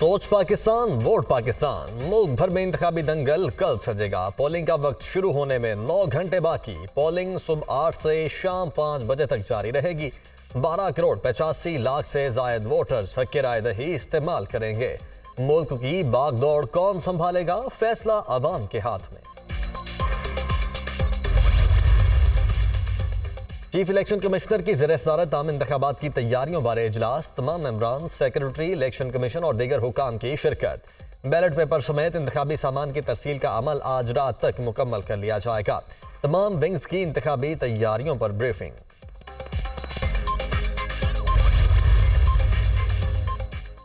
सोच पाकिस्तान, वोट पाकिस्तान। मुल्क भर में इंतखाबी दंगल कल सजेगा। पोलिंग का वक्त शुरू होने में 9 घंटे बाकी। पोलिंग सुबह 8 से शाम 5 बजे तक जारी रहेगी। 12 करोड़ 85 लाख से जायद वोटर्स हक राय दही इस्तेमाल करेंगे। मुल्क की बागदौड़ कौन संभालेगा, फैसला अवाम के हाथ में। चीफ इलेक्शन कमिश्नर की ज़ेर सदारत आम इंतखाबात की तैयारियों बारे इजलास। तमाम मेंबरान, सेक्रेटरी, इलेक्शन कमीशन और दीगर हुकाम की शिरकत। बैलेट पेपर समेत इंतखाबी सामान की तरसील का अमल आज रात तक मुकम्मल कर लिया जाएगा। तमाम विंग्स की इंतखाबी तैयारियों पर ब्रीफिंग।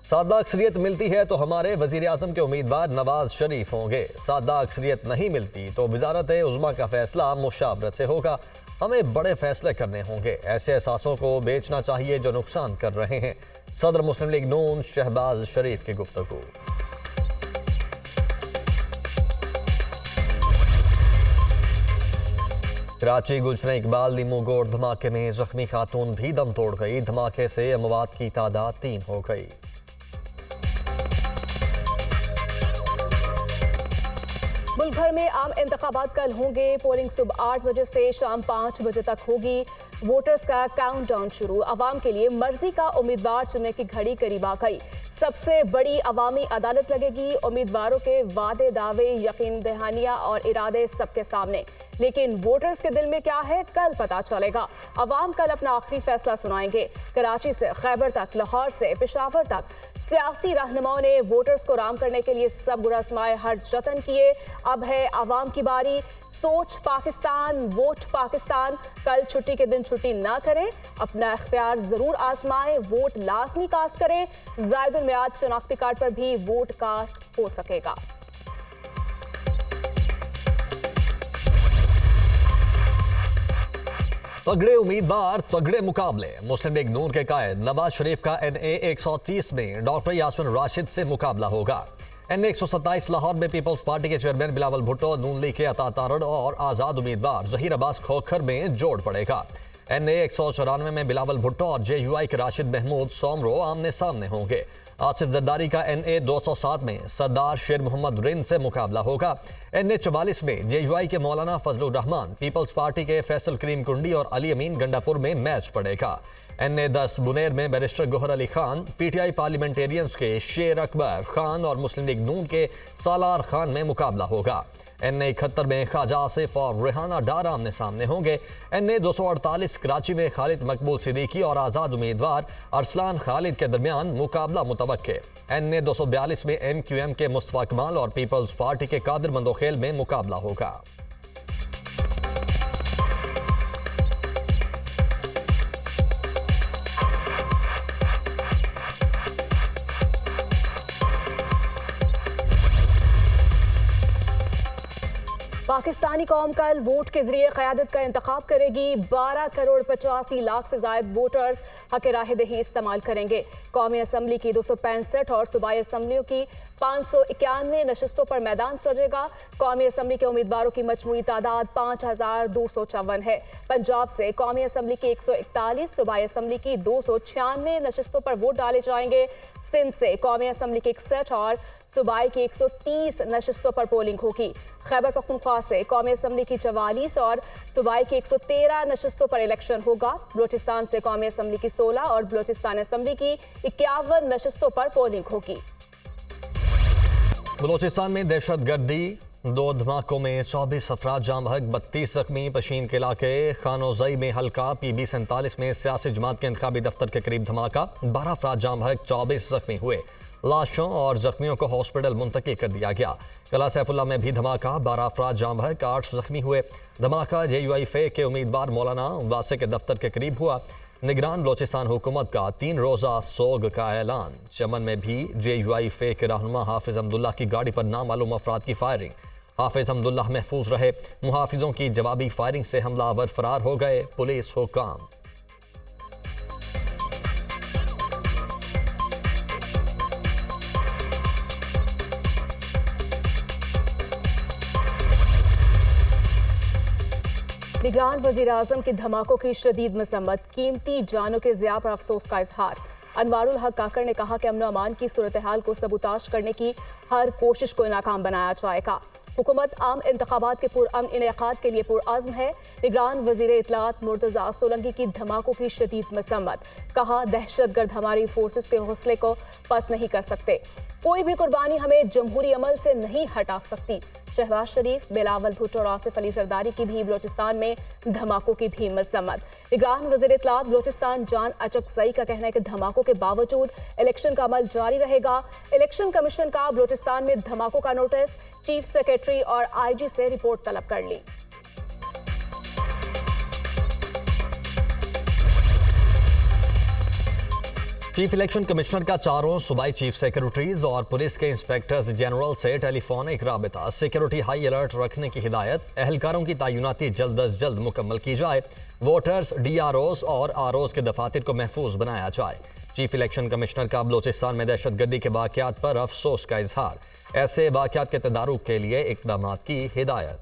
सादा अक्सरियत मिलती है तो हमारे वजीर आजम के उम्मीदवार नवाज शरीफ होंगे। सादा अक्सरियत नहीं मिलती तो वजारत उज़्मा का फैसला मुशावरत से होगा। हमें बड़े फैसले करने होंगे। ऐसे एहसासों को बेचना चाहिए जो नुकसान कर रहे हैं। सदर मुस्लिम लीग नून शहबाज शरीफ की गुफ्तगू। कराची गुलशन इकबाल लीमूगोड़ धमाके में जख्मी खातून भी दम तोड़ गई। धमाके से अमवात की तादाद 3 हो गई। मुल्क भर में आम इंतखाबात कल होंगे। पोलिंग सुबह 8 बजे से शाम 5 बजे तक होगी। वोटर्स का काउंटडाउन शुरू। अवाम के लिए मर्जी का उम्मीदवार चुनने की घड़ी करीब आ गई। सबसे बड़ी अवामी अदालत लगेगी। उम्मीदवारों के वादे, दावे, यकीन दहानियां और इरादे सबके सामने। लेकिन वोटर्स के दिल में क्या है, कल पता चलेगा। अवाम कल अपना आखिरी फैसला सुनाएंगे। कराची से खैबर तक, लाहौर से पेशावर तक सियासी रहनुमाओं ने वोटर्स को राम करने के लिए सब गुर आजमाए, हर जतन किए। अब है अवाम की बारी। सोच पाकिस्तान, वोट पाकिस्तान। कल छुट्टी के दिन छुट्टी ना करें, अपना इख्तियार जरूर आजमाएं। वोट लाजमी कास्ट करें। जायदुल मियाद शनाख्ती कार्ड पर भी वोट कास्ट हो सकेगा। तगड़े उम्मीदवार, तगड़े मुकाबले। मुस्लिम लीग नून के कायद नवाज शरीफ का NA 130 में डॉक्टर यासमिन राशिद से मुकाबला होगा। NA 127 लाहौर में पीपल्स पार्टी के चेयरमैन बिलावल भुट्टो, नून लीग के अता तारड़ और आजाद उम्मीदवार जहीर अब्बास खोखर में जोड़ पड़ेगा। NA 194 में बिलावल भुट्टो और JUI के राशिद महमूद सोमरो आमने सामने होंगे। आसिफ जरदारी का NA 207 में सरदार शेर मोहम्मद रिंद से मुकाबला होगा। NA 44 में JUI के मौलाना फजलुर रहमान, पीपल्स पार्टी के फैसल करीम कुंडी और अली अमीन गंडापुर में मैच पड़ेगा। NA 10 बुनेर में barrister Gohar Ali Khan, PTI parliamentarians के शेर अकबर खान और मुस्लिम लीग नून के सालार खान में मुकाबला होगा। NA 71 में ख्वाजा आसिफ और रेहाना डार आमने सामने होंगे। NA 248 कराची में खालिद मकबूल सिद्दीकी और आज़ाद उम्मीदवार अरसलान खालिद के दरमियान मुकाबला मुतवक्के। NA 242 में MQM के मुस्तफा कमाल और पीपल्स पार्टी के कादिर मंदोखेल में मुकाबला होगा। पाकिस्तानी कौम कल वोट के जरिए क़यादत का इंतखाब करेगी। 12 करोड़ 85 लाख से जायद वोटर्स हक राह दही इस्तेमाल करेंगे। कौमी असम्बली की 265 और सूबाई असम्बलियों की 591 नशस्तों पर मैदान सजेगा। कौमी असम्बली के उम्मीदवारों की मजमूई तादाद 5254 है। पंजाब से कौमी असम्बली की 141, सूबाई असम्बली की 296 नशस्तों पर वोट डाले जाएंगे। सिंध से कौमी असम्बली की 61 और सूबाई की 130 नशस्तों पर पोलिंग होगी। खैबर पख्तूनख्वा से कौमी असम्बली की 44 और सूबाई की 113 नशस्तों पर इलेक्शन होगा। बलोचिस्तान से कौमी असम्बली की 16 और बलोचिस्तान असम्बली की 51 नशस्तों पर पोलिंग होगी। बलोचिस्तान में दहशत गर्दी, 2 धमाकों में 24 अफराद जाम बहक, 32 जख्मी। पशीन के इलाके खानोजई में हल्का PB 47 में सियासी जमात के इंतखाबी दफ्तर के करीब धमाका, 12 अफराद जाम बहक, 24 जख्मी हुए। लाशों और जख्मियों को हॉस्पिटल मुंतकिल कर दिया गया। कला सैफुल्ला में भी धमाका, 12 अफराद जाम बहक, 8 जख्मी हुए। धमाका JUI फे के उम्मीदवार मौलाना वासे के दफ्तर के करीब हुआ। निगरान बलोचिस्तान हुकूमत का 3 रोज़ा सोग का ऐलान। चमन में भी JUI फे के रहनुमा हाफिज अब्दुल्ला की गाड़ी पर नामालूम अफराद की फायरिंग। हाफिज अब्दुल्ला महफूज रहे। मुहाफिजों की जवाबी फायरिंग से हमलावर फरार हो गए। पुलिस हुकाम। निगरान वज़ीर आज़म के धमाकों की शदीद मजम्मत। कीमती जानों के ज़िया पर अफसोस का इजहार। अनवारुल हक काकड़ ने कहा कि अमन अमान की सूरत हाल को सबूताश करने की हर कोशिश को नाकाम बनाया जाएगा। हुकूमत आम इंतखाबात के पुरअमन इनेकाद के लिए पुरअज़्म है। निगरान वज़ीर इत्तलात मुर्तज़ा सोलंकी की धमाकों की शदीद मसम्मत, कहा दहशतगर्द हमारी फोर्सेस के हौसले को पस्त नहीं कर सकते, कोई भी कुर्बानी हमें जमहूरी अमल से नहीं हटा सकती। शहबाज शरीफ, बिलावल भुट्टो और आसिफ अली जरदारी की भी बलोचिस्तान में धमाकों की भी मसम्मत। निगरान वज़ीर इत्तलात बलोचिस्तान जान अचकज़ई का कहना है कि धमाकों के बावजूद इलेक्शन का अमल जारी रहेगा। इलेक्शन कमीशन का बलोचिस्तान में धमाकों का नोटिस, चीफ सेक्रेटरी और IG से रिपोर्ट तलब कर ली। चीफ इलेक्शन कमिश्नर का चारों सूबाई चीफ सेक्रेटरीज और पुलिस के इंस्पेक्टर्स जनरल से टेलीफोनिक राबिता, सिक्योरिटी हाई अलर्ट रखने की हिदायत, एहलकारों की तैनाती जल्द अज जल्द मुकम्मल की जाए, वोटर्स, DROs और ROs के दफातर को महफूज बनाया जाए। चीफ इलेक्शन कमिश्नर का बलोचिस्तान में दहशतगर्दी के वाक़यात पर अफसोस का इजहार, ऐसे वाक़यात के तदारुक के लिए इक़दाम की हिदायत।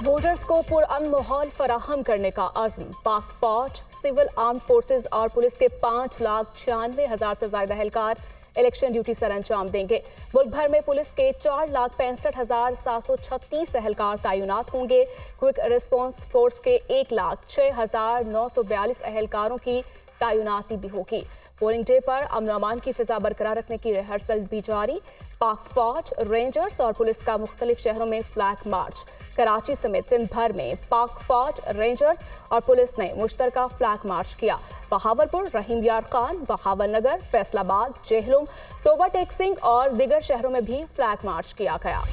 वोटर्स को पुरअमन माहौल फराहम करने का अज़्म, पाक फौज, सिविल आर्म फोर्सेज और पुलिस के 5,96,000 से ज्यादा एहलकार इलेक्शन ड्यूटी सर अंजाम देंगे। मुल्क भर में पुलिस के 4,65,736 एहलकार तैनात होंगे। क्विक रिस्पांस फोर्स के 1,06,942 एहलकारों की तैनाती भी होगी। पोलिंग डे पर अमन अमान की फिजा बरकरार रखने की रिहर्सल भी जारी। पाक फौज, रेंजर्स और पुलिस का मुख्तलिफ शहरों में फ्लैग मार्च। कराची समेत सिंध भर में पाक फौज, रेंजर्स और पुलिस ने मुश्तरका फ्लैग मार्च किया। बहावलपुर, रहीम यार खान, बहावल नगर, फैसलाबाद, जेहलुम, टोबा टेक सिंह और दीगर शहरों में भी फ्लैग मार्च किया गया।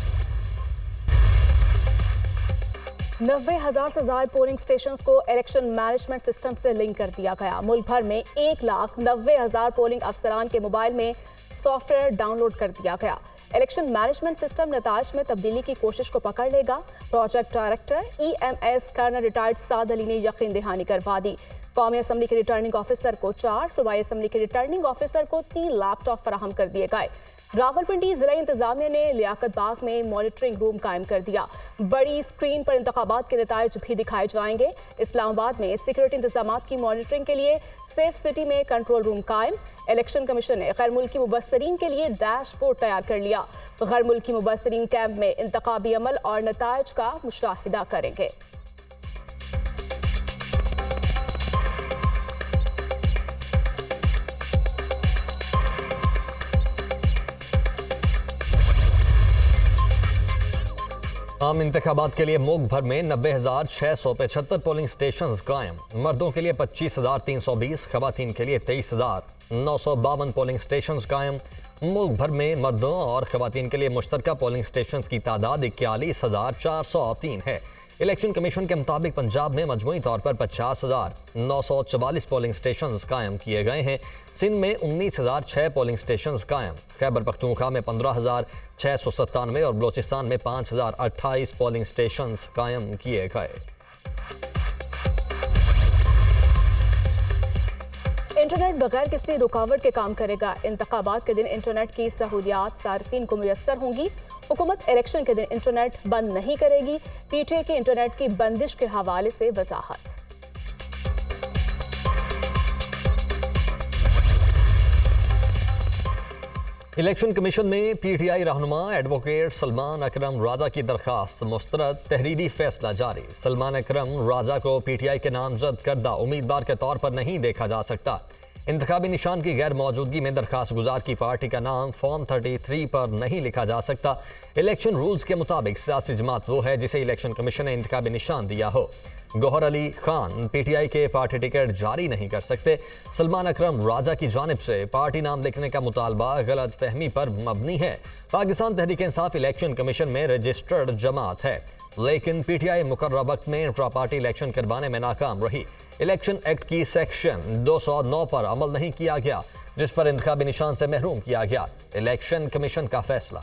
90,000 से ज्यादा पोलिंग स्टेशन को इलेक्शन मैनेजमेंट सिस्टम से लिंक कर दिया गया। मुल्क भर में 1,90,000 पोलिंग अफसरान के मोबाइल में सॉफ्टवेयर डाउनलोड कर दिया गया। इलेक्शन मैनेजमेंट सिस्टम नताज में तब्दीली की कोशिश को पकड़ लेगा। Project director EMS colonel retired Saad Ali ने यकीन दहानी करवा दी। कौमी असम्बली के रिटर्निंग ऑफिसर को 4, सूबाई असम्बली के रिटर्निंग ऑफिसर को 3 लैपटॉप फराहम कर दिए गए। रावलपिंडी जिला इंतजामिया ने लियाकत बाग में मॉनिटरिंग रूम कायम कर दिया। बड़ी स्क्रीन पर इंतखाबात के नताइज भी दिखाए जाएंगे। इस्लामाबाद में सिक्योरिटी इंतजामात की मॉनिटरिंग के लिए सेफ सिटी में कंट्रोल रूम कायम। इलेक्शन कमीशन ने गैर मुल्की मुबस्सरीन के लिए डैशबोर्ड तैयार कर लिया। गैर मुल्की मुबस्सरीन कैंप में इंतखाबी अमल और नताइज का मुशाहिदा करेंगे। आम इंतखाबात के लिए मुल्क भर में 90,675 पोलिंग स्टेशन कायम। मर्दों के लिए 25,320, खवातीन के लिए 23,952 पोलिंग स्टेशन कायम। मुल्क भर में मर्दों और खवातीन के लिए मुश्तरका पोलिंग स्टेशन की तादाद 41,403 है। इलेक्शन कमीशन के मुताबिक पंजाब में मजमूई तौर पर 50,944 पोलिंग स्टेशन कायम किए गए हैं। सिंध में 19,006 पोलिंग स्टेशन कायम। खैबर पख्तूनख्वा में 15,697 और बलोचिस्तान में 5,028 पोलिंग स्टेशन कायम किए गए। इंटरनेट बगैर किसी रुकावट के काम करेगा। इंतखाबात के दिन इंटरनेट की सहूलियात सार्फिन को मुयस्सर होंगी। हुकूमत इलेक्शन के दिन इंटरनेट बंद नहीं करेगी। PTA की इंटरनेट की बंदिश के हवाले से वजाहत। इलेक्शन कमीशन में PTI रहनुमा एडवोकेट सलमान अकरम राजा की दरखास्त मुस्तरद, तहरीरी फैसला जारी। सलमान अकरम राजा को PTI के नामजद करदा उम्मीदवार के तौर पर नहीं देखा जा सकता। इंतखाबी निशान की गैर मौजूदगी में दरखास्त गुजार की पार्टी का नाम फॉर्म 33 पर नहीं लिखा जा सकता। इलेक्शन रूल्स के मुताबिक सियासी जमात वो है जिसे इलेक्शन कमीशन ने इंतखाबी निशान दिया हो। गौहर अली खान PTI के पार्टी टिकट जारी नहीं कर सकते। सलमान अकरम राजा की जानिब से पार्टी नाम लिखने का मुतालबा गलत फहमी पर मबनी है। पाकिस्तान तहरीक इंसाफ इलेक्शन कमीशन में रजिस्टर्ड जमात है, लेकिन PTI मुकर्रर वक्त में इंट्रा पार्टी इलेक्शन करवाने में नाकाम रही। इलेक्शन एक्ट की सेक्शन 209 पर अमल नहीं किया गया, जिस पर इंतखाबी निशान से महरूम किया गया। इलेक्शन कमीशन का फैसला।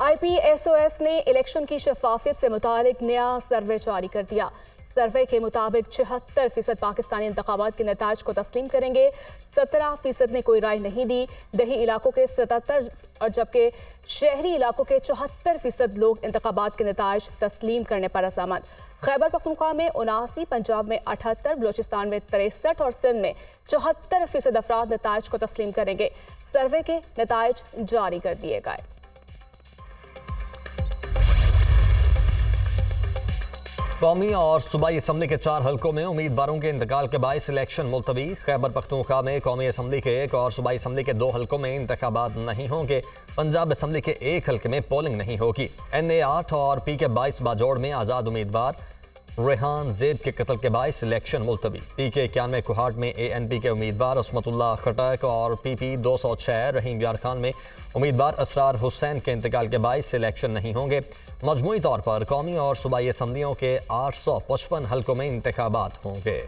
IPSOS ने इलेक्शन की शफाफियत से मुतालिक नया सर्वे जारी कर दिया। सर्वे के मुताबिक 76% पाकिस्तानी इंतखाबात के नताज को तस्लीम करेंगे, 17% ने कोई राय नहीं दी। दही इलाकों के 77 और जबकि शहरी इलाकों के 74% लोग इंतखाबात के नताज तस्लीम करने पर रजामंद। खैबर पख्तूनख्वा में 79, पंजाब में 78, बलूचिस्तान में 63 और सिंध में 74% अफराद नताज को तस्लीम करेंगे। सर्वे के नताज जारी कर दिए गए। कौमी और सूबाई असम्बली के 4 हलकों में उम्मीदवारों के इंतकाल के बायस इलेक्शन मुलतवी। खैबर पख्तूनख्वा में कौमी असम्बली के 1 और सूबाई असम्बली के 2 हलकों में इंतखाबात नहीं होंगे। पंजाब असम्बली के 1 हल्के में पोलिंग नहीं होगी। NA 8 और PK 22 बाजोड़ में आज़ाद उम्मीदवार रेहान ज़ेब के कत्ल के बायस इलेक्शन मुलतवी। PK 91 कोहाट में ANP के उम्मीदवार उसमतुल्लाह खटक और PP 206 रहीम यार खान में उम्मीदवार असरार हुसैन के इंतकाल के बायस इलेक्शन नहीं होंगे। मजमूई तौर पर कौमी और सूबाई असम्बलियों के 855 हल्कों में इंतखाबात होंगे।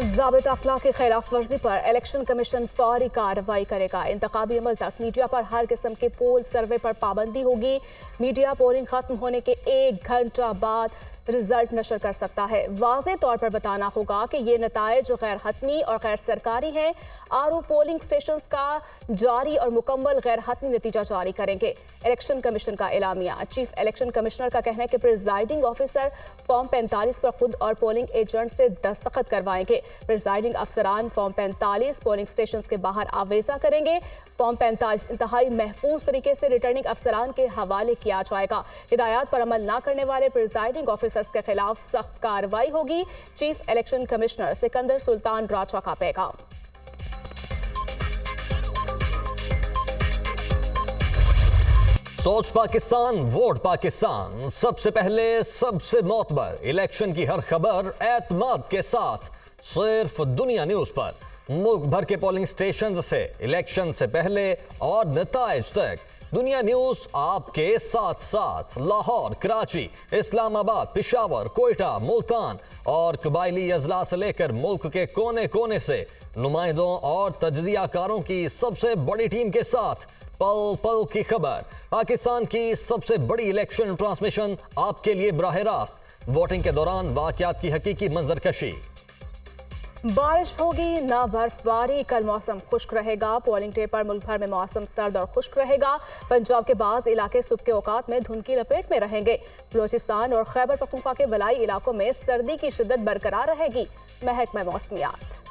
ज़ाबिता अखलाक की खिलाफ वर्जी पर इलेक्शन कमीशन फौरी कार्रवाई करेगा। इंतखाबी अमल तक मीडिया पर हर किस्म के पोल सर्वे पर पाबंदी होगी। मीडिया पोलिंग खत्म होने के 1 घंटा बाद रिजल्ट नशर कर सकता है। वाज़े तौर पर बताना होगा कि ये नताइज गैर हतमी और गैर सरकारी हैं। RO पोलिंग स्टेशंस का जारी और मुकम्मल गैर हतमी नतीजा जारी करेंगे। इलेक्शन कमीशन का एलामिया। चीफ इलेक्शन कमिश्नर का कहना है कि प्रिजाइडिंग ऑफिसर फॉर्म 45 पर खुद और पोलिंग एजेंट से दस्तखत करवाएंगे। प्रिजाइडिंग अफसरान फॉर्म 45 पोलिंग स्टेशन के बाहर आवेजा करेंगे। फॉर्म 45 इंतहाई महफूज तरीके से रिटर्निंग अफसरान के हवाले किया जाएगा। हिदायत पर अमल न करने वाले प्रिजाइडिंग ऑफिसर्स के खिलाफ सख्त कार्रवाई होगी। Chief election commissioner Sikandar Sultan Raja का पैगाम। सोच पाकिस्तान, वोट पाकिस्तान। सबसे पहले, सबसे मोतबर। इलेक्शन की हर खबर एतमाद के साथ सिर्फ दुनिया न्यूज पर। मुल्क भर के पोलिंग स्टेशन से इलेक्शन से पहले और नताइज तक दुनिया न्यूज आपके साथ साथ। लाहौर, कराची, इस्लामाबाद, पेशावर, कोयटा, मुल्तान और कबायली अजला से लेकर मुल्क के कोने कोने से नुमाइंदों और तज्जियाकारों की सबसे बड़ी टीम के साथ पल पल की खबर। पाकिस्तान की सबसे बड़ी इलेक्शन ट्रांसमिशन आपके लिए बराह रास्त। वोटिंग के दौरान वाकयात की हकीकी मंजरकशी। बारिश होगी ना बर्फबारी। कल मौसम खुश्क रहेगा। पोलिंग डे पर मुल्क भर में मौसम सर्द और खुश्क रहेगा। पंजाब के बाज़ इलाके सुबह के औकात में धुंध की लपेट में रहेंगे। बलूचिस्तान और खैबर पख्तूनख्वा के बलाई इलाकों में सर्दी की शिद्दत बरकरार रहेगी। महकमा मौसमियात।